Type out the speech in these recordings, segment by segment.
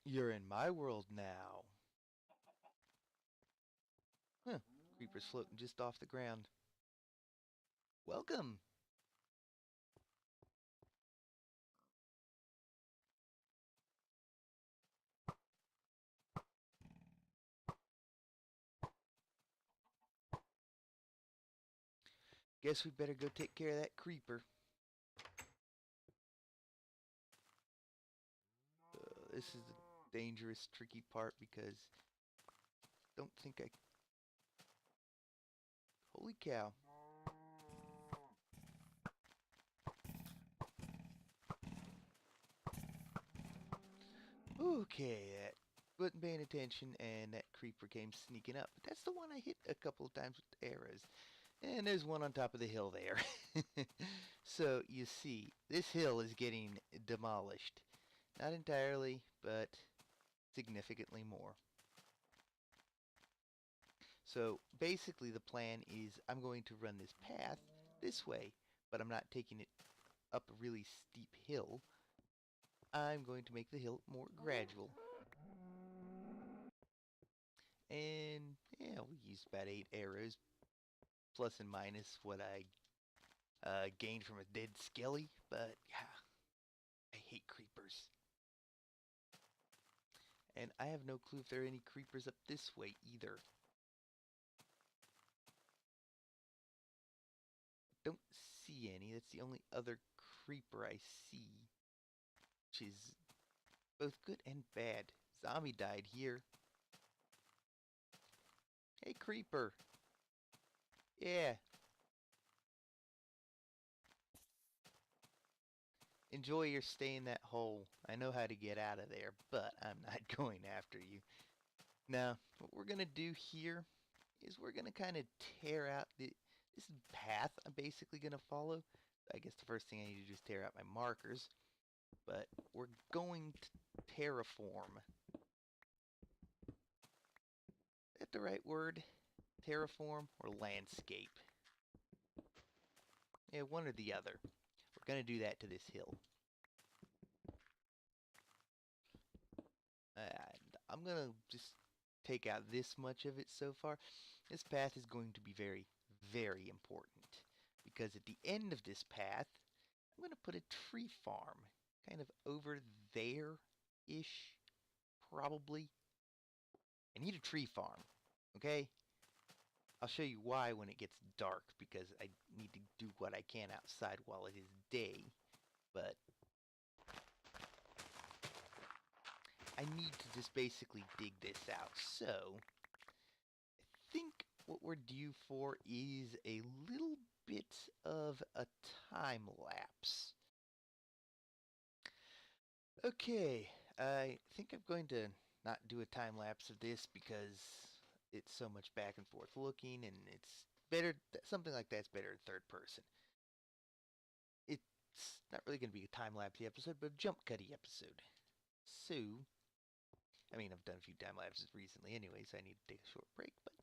You're in my world now. Huh. Creeper's floating just off the ground. Welcome. Guess we better go take care of that creeper. This is the dangerous, tricky part because I don't think I... Holy cow. Okay, that wasn't paying attention and that creeper came sneaking up. But that's the one I hit a couple of times with arrows. And there's one on top of the hill there. So, you see, this hill is getting demolished. Not entirely, but significantly more. So, basically the plan is I'm going to run this path this way, but I'm not taking it up a really steep hill. I'm going to make the hill more gradual. And, yeah, we used about 8 arrows, plus and minus what I gained from a dead skelly, but yeah, I hate creepers. And I have no clue if there are any creepers up this way either. Don't see any. That's the only other creeper I see, which is both good and bad. Zombie died here. Hey, creeper. Yeah. Enjoy your stay in that hole. I know how to get out of there, but I'm not going after you. Now, what we're going to do here is we're going to kind of tear out this path I'm basically going to follow. I guess the first thing I need to do is tear out my markers. But we're going to terraform. Is that the right word? Terraform or landscape? Yeah, one or the other. We're going to do that to this hill. And I'm going to just take out this much of it so far. This path is going to be very, very important. Because at the end of this path, I'm going to put a tree farm. Kind of over there-ish, probably. I need a tree farm, okay? I'll show you why when it gets dark, because I need to do what I can outside while it is day. But I need to just basically dig this out. So, I think what we're due for is a little bit of a time lapse. Okay, I think I'm going to not do a time lapse of this because it's so much back and forth looking, and it's better, something like that's better in third person. It's not really going to be a time lapse episode, but a jump cutty episode. So, I mean, I've done a few time lapses recently anyway, so I need to take a short break, but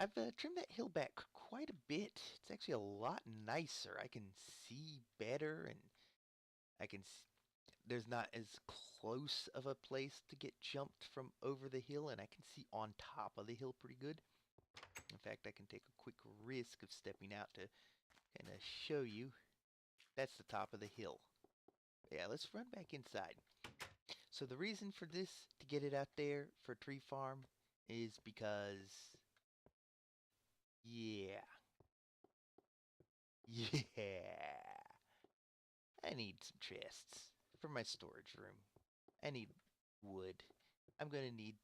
I've trimmed that hill back quite a bit. It's actually a lot nicer. I can see better, and I can see there's not as close of a place to get jumped from over the hill, and I can see on top of the hill pretty good. In fact, I can take a quick risk of stepping out to kind of show you. That's the top of the hill. Yeah, let's run back inside. So the reason for this, to get it out there for tree farm, is because, yeah, I need some chests for my storage room. I need wood. I'm going to need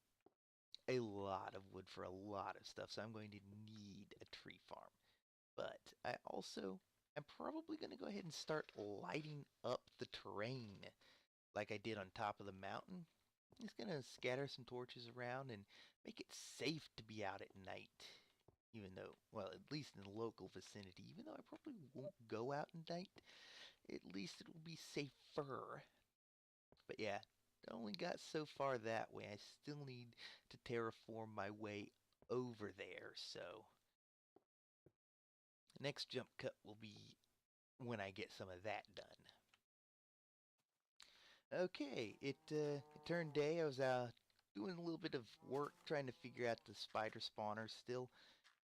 a lot of wood for a lot of stuff, so I'm going to need a tree farm. But I'm probably going to go ahead and start lighting up the terrain like I did on top of the mountain. I'm just going to scatter some torches around and make it safe to be out at night. Even though, well, at least in the local vicinity, even though I probably won't go out at night, at least it will be safer. But yeah, only got so far that way. I still need to terraform my way over there, so the next jump cut will be when I get some of that done. Okay, it turned day. I was doing a little bit of work trying to figure out the spider spawner still,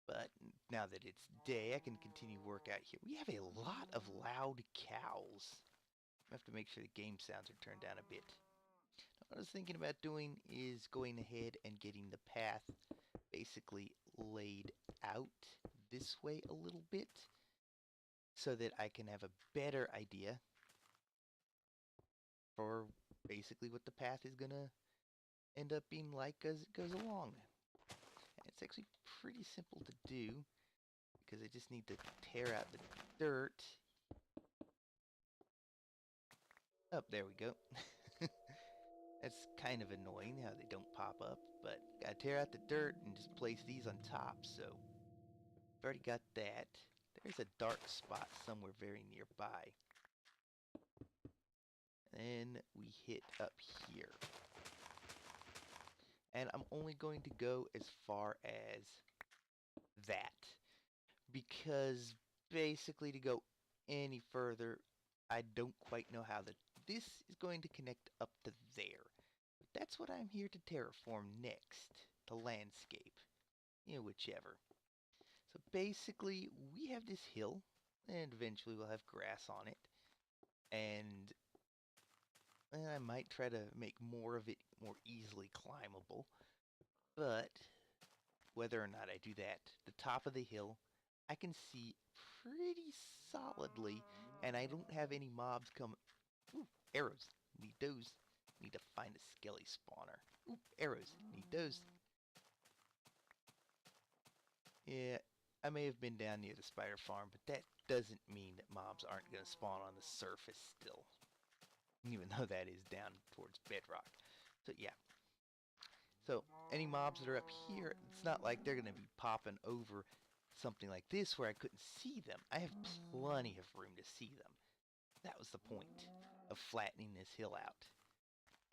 but now that it's day, I can continue work out here. We have a lot of loud cows. I have to make sure the game sounds are turned down a bit. What I was thinking about doing is going ahead and getting the path basically laid out this way a little bit so that I can have a better idea for basically what the path is going to end up being like as it goes along. And it's actually pretty simple to do because I just need to tear out the dirt. Oh, there we go. That's kind of annoying how they don't pop up, but gotta tear out the dirt and just place these on top, so I've already got that. There's a dark spot somewhere very nearby. Then we hit up here. And I'm only going to go as far as that, because basically to go any further, I don't quite know how this is going to connect up to there. But that's what I'm here to terraform next, the landscape, whichever. So basically, we have this hill, and eventually we'll have grass on it, and I might try to make more of it more easily climbable, but whether or not I do that, the top of the hill I can see pretty solidly, and I don't have any mobs come. Ooh, arrows. Need those. Need to find a skelly spawner. Ooh, arrows. Need those. Yeah, I may have been down near the spider farm, but that doesn't mean that mobs aren't going to spawn on the surface still. Even though that is down towards bedrock. So yeah. So any mobs that are up here, it's not like they're going to be popping over something like this where I couldn't see them. I have plenty of room to see them. That was the point of flattening this hill out.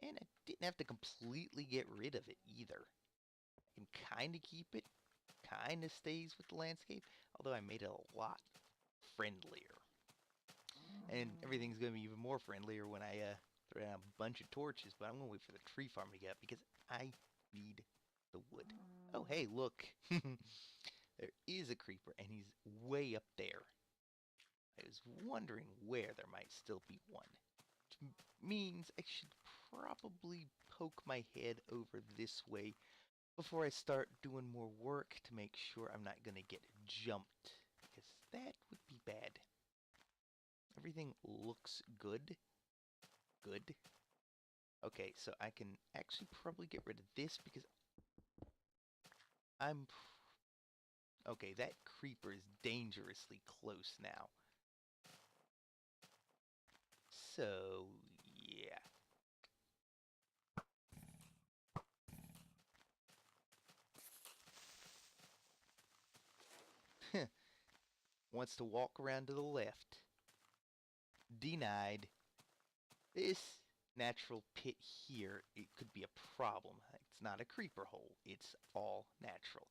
And I didn't have to completely get rid of it either. I can kind of keep it, kind of stays with the landscape, although I made it a lot friendlier. And everything's going to be even more friendlier when I throw down a bunch of torches, but I'm going to wait for the tree farm to get up because I need the wood. Oh, hey, look. There is a creeper, and he's way up there. I was wondering where there might still be one. Which means I should probably poke my head over this way before I start doing more work to make sure I'm not going to get jumped, because that would be bad. Everything looks good. Good. Okay, so I can actually probably get rid of this because okay, that creeper is dangerously close now. So, yeah. Wants to walk around to the left. Denied. This natural pit here, it could be a problem. It's not a creeper hole. It's all natural.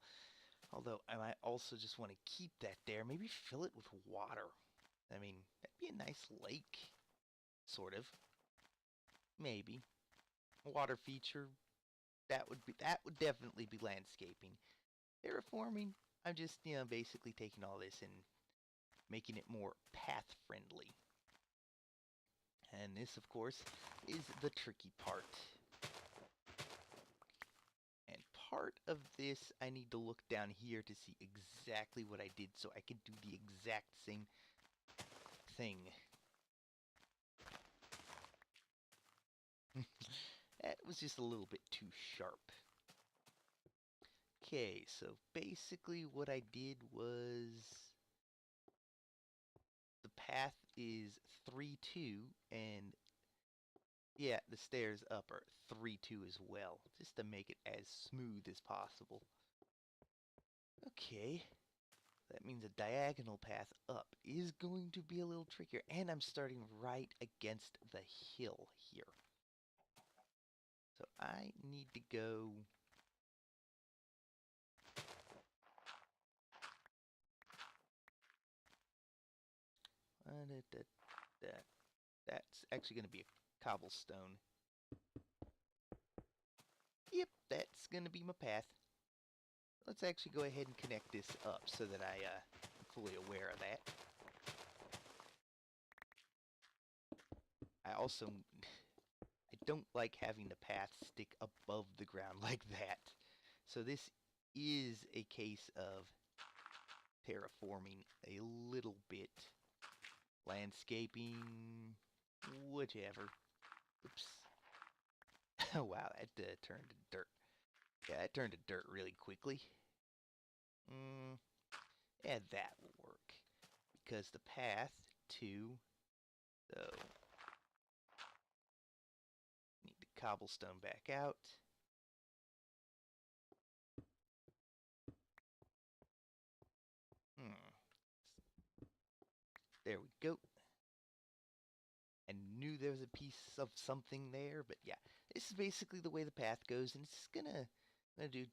Although I might also just want to keep that there. Maybe fill it with water. I mean, that'd be a nice lake. Sort of. Maybe. A water feature. That would definitely be landscaping. Terraforming, I'm just, basically taking all this and making it more path friendly. And this, of course, is the tricky part. And part of this, I need to look down here to see exactly what I did so I can do the exact same thing. That was just a little bit too sharp. Okay, so basically what I did was the path is 3-2, and yeah, the stairs up are 3-2 as well, just to make it as smooth as possible. Okay, that means a diagonal path up is going to be a little trickier, and I'm starting right against the hill here. I need to go... That's actually going to be a cobblestone. Yep, that's going to be my path. Let's actually go ahead and connect this up so that I'm fully aware of that. I also... I don't like having the path stick above the ground like that. So this is a case of terraforming a little bit. Landscaping, whichever. Oops. Oh wow, that turned to dirt. Yeah, that turned to dirt really quickly. Yeah, that will work. Because the path to... So, need the cobblestone back out. There we go. I knew there was a piece of something there, but yeah. This is basically the way the path goes, and it's I'm gonna do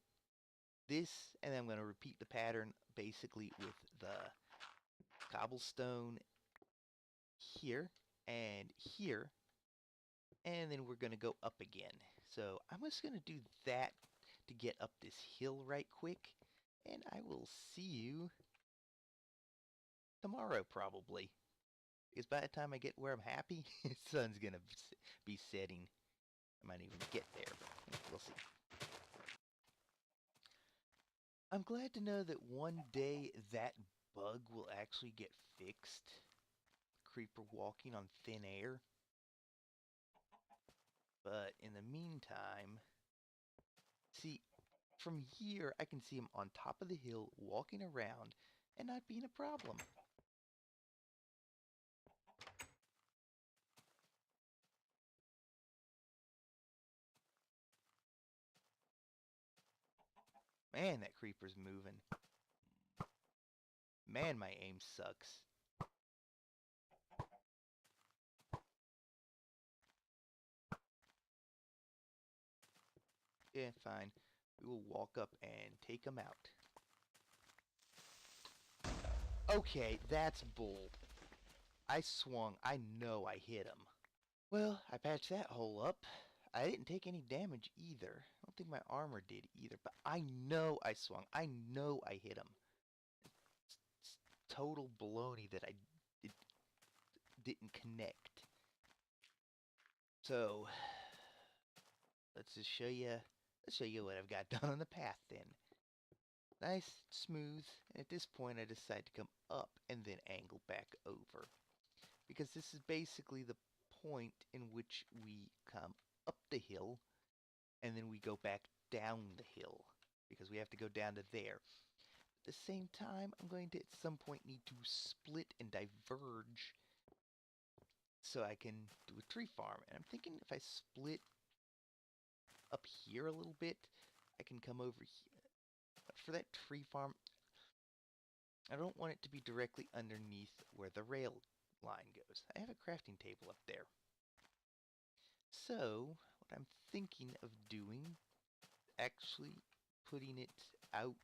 this, and then I'm gonna repeat the pattern basically with the cobblestone here and here, and then we're gonna go up again. So I'm just gonna do that to get up this hill right quick, and I will see you tomorrow probably. Because by the time I get where I'm happy, the sun's gonna be setting. I might even get there, but we'll see. I'm glad to know that one day that bug will actually get fixed. Creeper walking on thin air. But in the meantime, see, from here I can see him on top of the hill walking around and not being a problem. Man, that creeper's moving. Man, my aim sucks. Yeah, fine. We will walk up and take him out. Okay, that's bull. I swung. I know I hit him. Well, I patched that hole up. I didn't take any damage either. I don't think my armor did either, but I know I swung. I know I hit him. It's total baloney that I didn't connect. So, let's show you what I've got done on the path then. Nice, smooth, and at this point I decide to come up and then angle back over. Because this is basically the point in which we come up the hill and then we go back down the hill because we have to go down to there. At the same time, I'm going to at some point need to split and diverge so I can do a tree farm. And I'm thinking if I split up here a little bit, I can come over here. But for that tree farm, I don't want it to be directly underneath where the rail line goes. I have a crafting table up there. So, what I'm thinking of doing, actually putting it out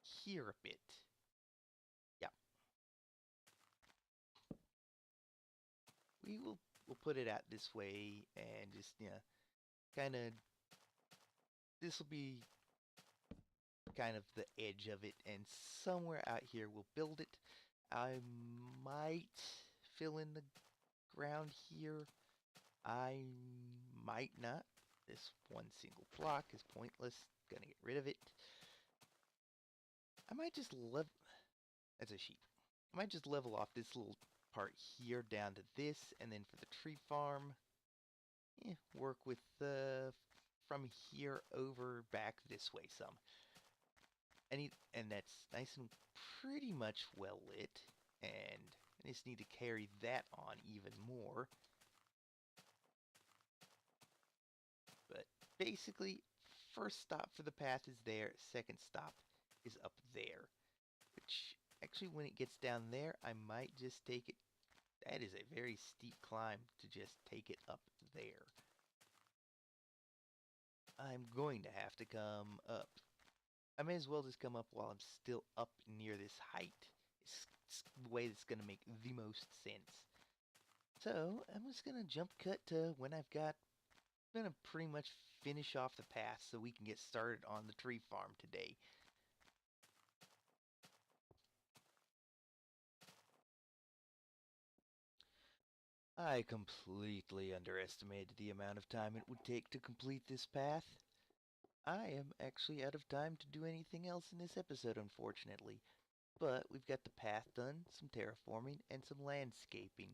here a bit. Yeah. We'll put it out this way and just, kind of, this will be kind of the edge of it, and somewhere out here we'll build it. I might fill in the ground here. I might not. This one single block is pointless. Gonna get rid of it. I might just that's a sheep. I might just level off this little part here down to this, and then for the tree farm, work with from here over back this way some. And that's nice and pretty much well lit, and I just need to carry that on even more. But basically, first stop for the path is there, second stop is up there. Which, actually, when it gets down there, I might just take it. That is a very steep climb to just take it up there. I'm going to have to come up. I may as well just come up while I'm still up near this height. It's the way that's going to make the most sense. So I'm just going to jump cut to when I'm going to pretty much finish off the path so we can get started on the tree farm today. I completely underestimated the amount of time it would take to complete this path. I am actually out of time to do anything else in this episode, unfortunately. But we've got the path done, some terraforming, and some landscaping.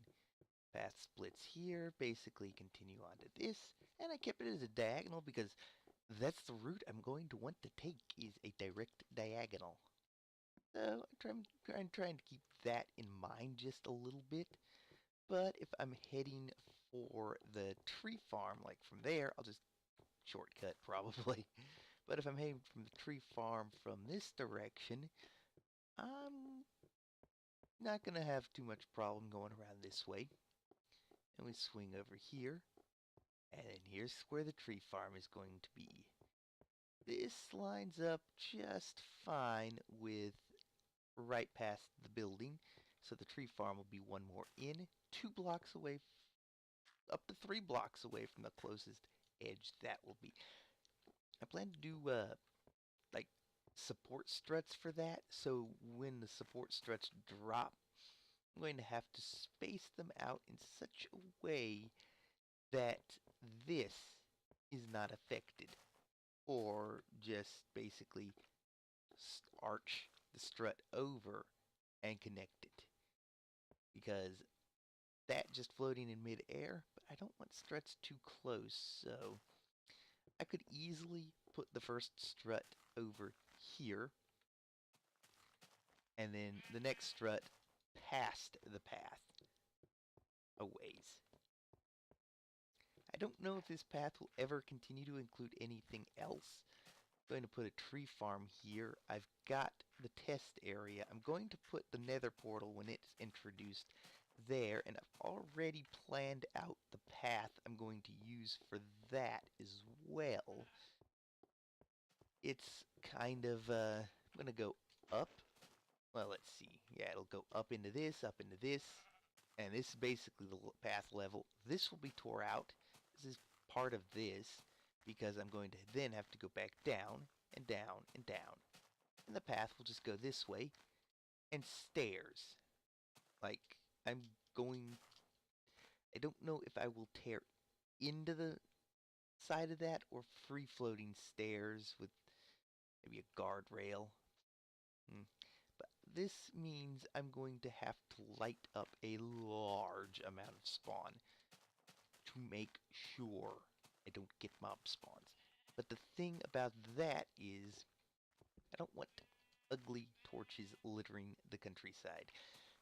Path splits here, basically continue on to this, and I kept it as a diagonal because that's the route I'm going to want to take, is a direct diagonal. So I'm trying to keep that in mind just a little bit. But if I'm heading for the tree farm, like from there, I'll just shortcut probably. But if I'm heading from the tree farm from this direction, I'm not going to have too much problem going around this way. And we swing over here, and then here's where the tree farm is going to be. This lines up just fine with right past the building, so the tree farm will be one more in, 2 blocks away, up to 3 blocks away from the closest edge that will be. I plan to do like support struts for that, so when the support struts drop, I'm going to have to space them out in such a way that this is not affected, or just basically arch the strut over and connect it, because that just floating in midair, but I don't want struts too close, so I could easily put the first strut over here, and then the next strut past the path a ways. I don't know if this path will ever continue to include anything else. I'm going to put a tree farm here. I've got the test area. I'm going to put the nether portal when it's introduced there, and I've already planned out the path I'm going to use for that as well. It's kind of, I'm going to go up. Well, let's see. Yeah, it'll go up into this, and this is basically the path level. This will be tore out. This is part of this, because I'm going to then have to go back down, and down, and down. And the path will just go this way, and stairs. Like, I don't know if I will tear into the side of that, or free-floating stairs with maybe a guardrail. But this means I'm going to have to light up a large amount of spawn to make sure I don't get mob spawns. But the thing about that is, I don't want ugly torches littering the countryside.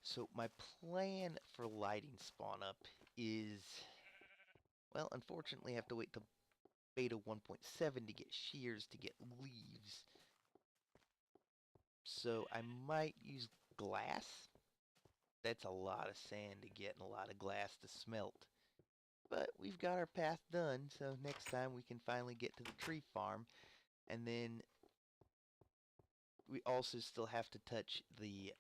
So my plan for lighting spawn up is, well, unfortunately I have to wait till beta 1.7 to get shears to get leaves. So I might use glass. That's a lot of sand to get and a lot of glass to smelt. But we've got our path done, so next time we can finally get to the tree farm. And then we also still have to touch the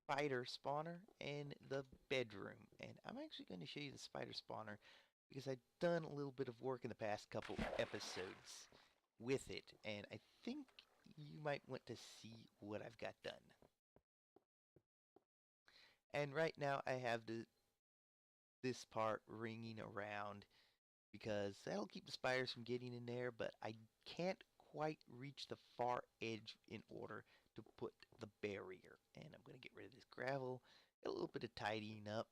spider spawner and the bedroom. And I'm actually going to show you the spider spawner because I've done a little bit of work in the past couple episodes with it. And I think you might want to see what I've got done. And right now I have this part ringing around because that'll keep the spiders from getting in there, but I can't quite reach the far edge in order to put the barrier. And I'm going to get rid of this gravel, a little bit of tidying up,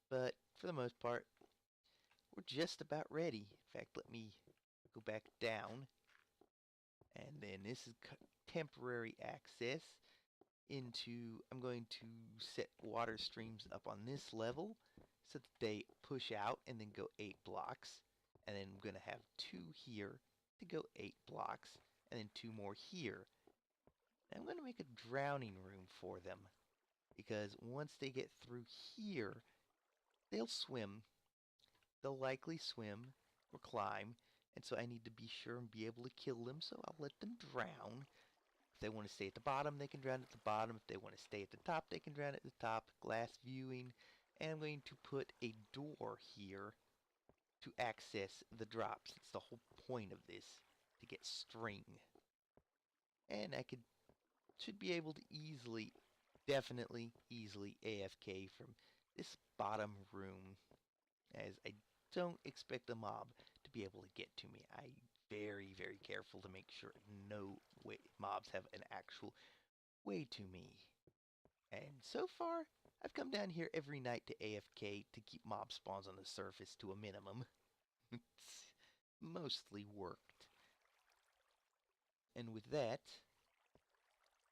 but for the most part, we're just about ready. In fact, let me go back down, and then this is temporary access into, I'm going to set water streams up on this level so that they push out and then go 8 blocks. And then I'm going to have 2 here to go 8 blocks, and then 2 more here. And I'm going to make a drowning room for them, because once they get through here, they'll swim. They'll likely swim or climb And so I need to be sure and be able to kill them, so I'll let them drown. If they want to stay at the bottom, they can drown at the bottom. If they want to stay at the top, they can drown at the top. Glass viewing. And I'm going to put a door here to access the drops. It's the whole point of this, to get string. And I should be able to definitely easily AFK from this bottom room, as I don't expect a mob to be able to get to me. I'm very, very careful to make sure no mobs have an actual way to me. And so far, I've come down here every night to AFK to keep mob spawns on the surface to a minimum. It's mostly worked. And with that,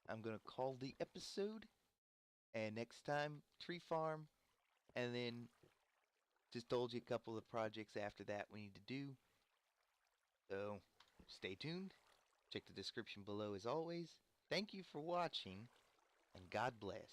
I'm going to call the episode. And next time, tree farm. And then just told you a couple of projects after that we need to do. So stay tuned. Check the description below as always. Thank you for watching, and God bless.